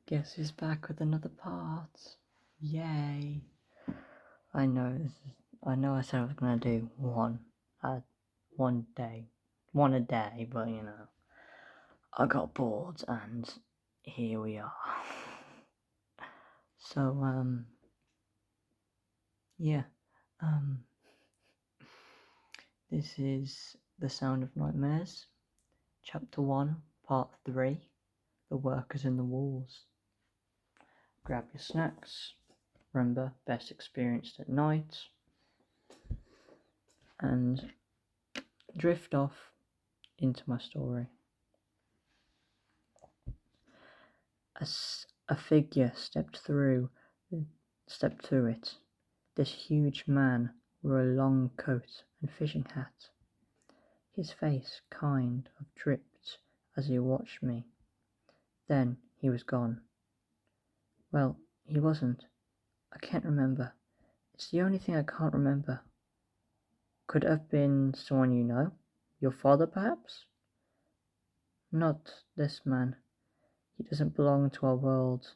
Guess who's back with another part? Yay! I know I said I was gonna do one a day, but I got bored and here we are. So yeah, this is The Sound of Nightmares, Chapter 1, Part 3, The Workers in the Walls. Grab your snacks. Remember, best experienced at night. And drift off into my story. A figure stepped through it. This huge man wore a long coat and fishing hat. His face kind of dripped as he watched me. Then he was gone. Well, he wasn't. I can't remember. It's the only thing I can't remember. Could it have been someone you know? Your father, perhaps? Not this man. He doesn't belong to our world.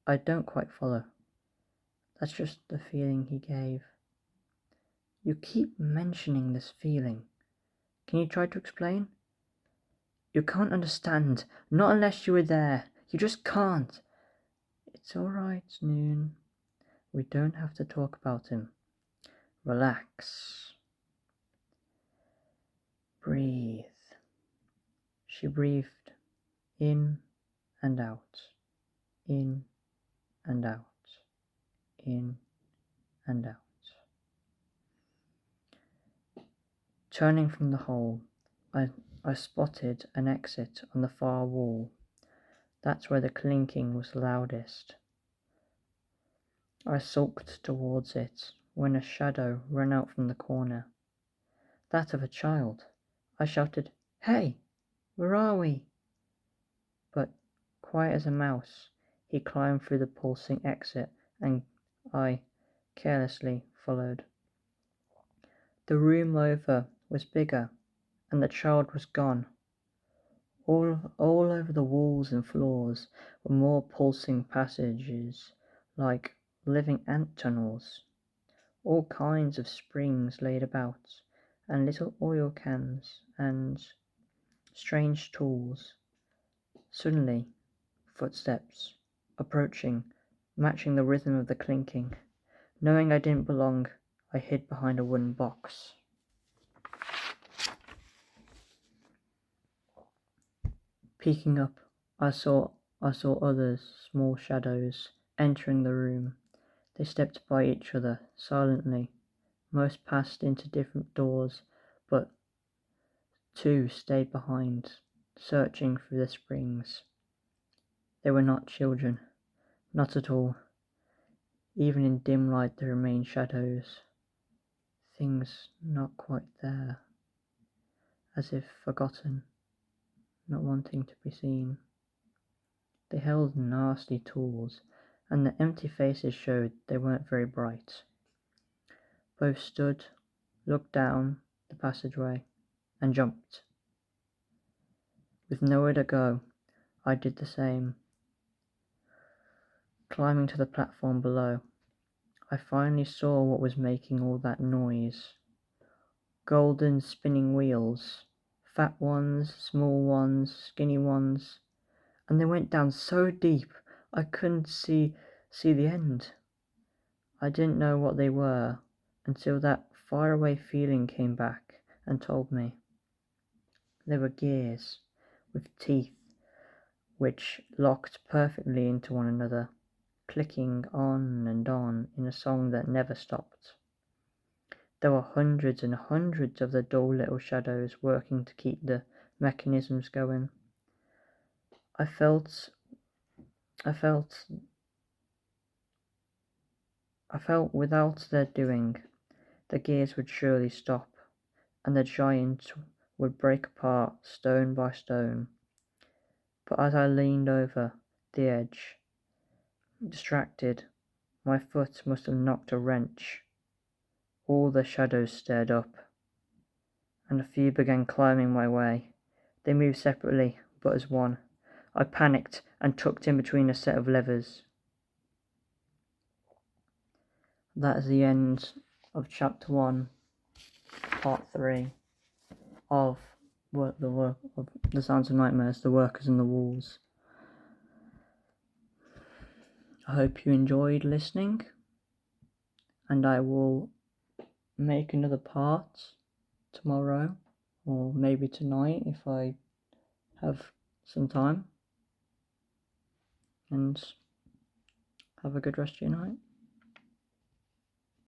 I don't quite follow. That's just the feeling he gave. You keep mentioning this feeling. Can you try to explain? You can't understand. Not unless you were there. You just can't. It's alright, Noon. We don't have to talk about him. Relax. Breathe. She breathed in and out. In and out. In and out. Turning from the hole, I spotted an exit on the far wall. That's where the clinking was loudest. I sulked towards it when a shadow ran out from the corner. That of a child. I shouted, "Hey, where are we?" But, quiet as a mouse, he climbed through the pulsing exit and I carelessly followed. The room over was bigger and the child was gone. All over the walls and floors were more pulsing passages, like living ant tunnels. All kinds of springs laid about, and little oil cans and strange tools. Suddenly, footsteps, approaching, matching the rhythm of the clinking. Knowing I didn't belong, I hid behind a wooden box. Peeking up, I saw others, small shadows, entering the room. They stepped by each other, silently. Most passed into different doors, but 2 stayed behind, searching through the springs. They were not children, not at all. Even in dim light there remained shadows, things not quite there, as if forgotten, not wanting to be seen. They held nasty tools, and the empty faces showed they weren't very bright. Both stood, looked down the passageway, and jumped. With nowhere to go, I did the same. Climbing to the platform below, I finally saw what was making all that noise. Golden spinning wheels, fat ones, small ones, skinny ones, and they went down so deep I couldn't see the end. I didn't know what they were until that faraway feeling came back and told me. They were gears with teeth which locked perfectly into one another, clicking on and on in a song that never stopped. There were hundreds and hundreds of the dull little shadows working to keep the mechanisms going. I felt without their doing, the gears would surely stop, and the giant would break apart stone by stone. But as I leaned over the edge, distracted, my foot must have knocked a wrench. All the shadows stared up, and a few began climbing my way. They moved separately, but as one. I panicked and tucked in between a set of levers. That is the end of Chapter 1, Part 3 of The Sounds of Nightmares, The Workers and the Walls. I hope you enjoyed listening, and I will make another part tomorrow, or maybe tonight if I have some time. And have a good rest of your night.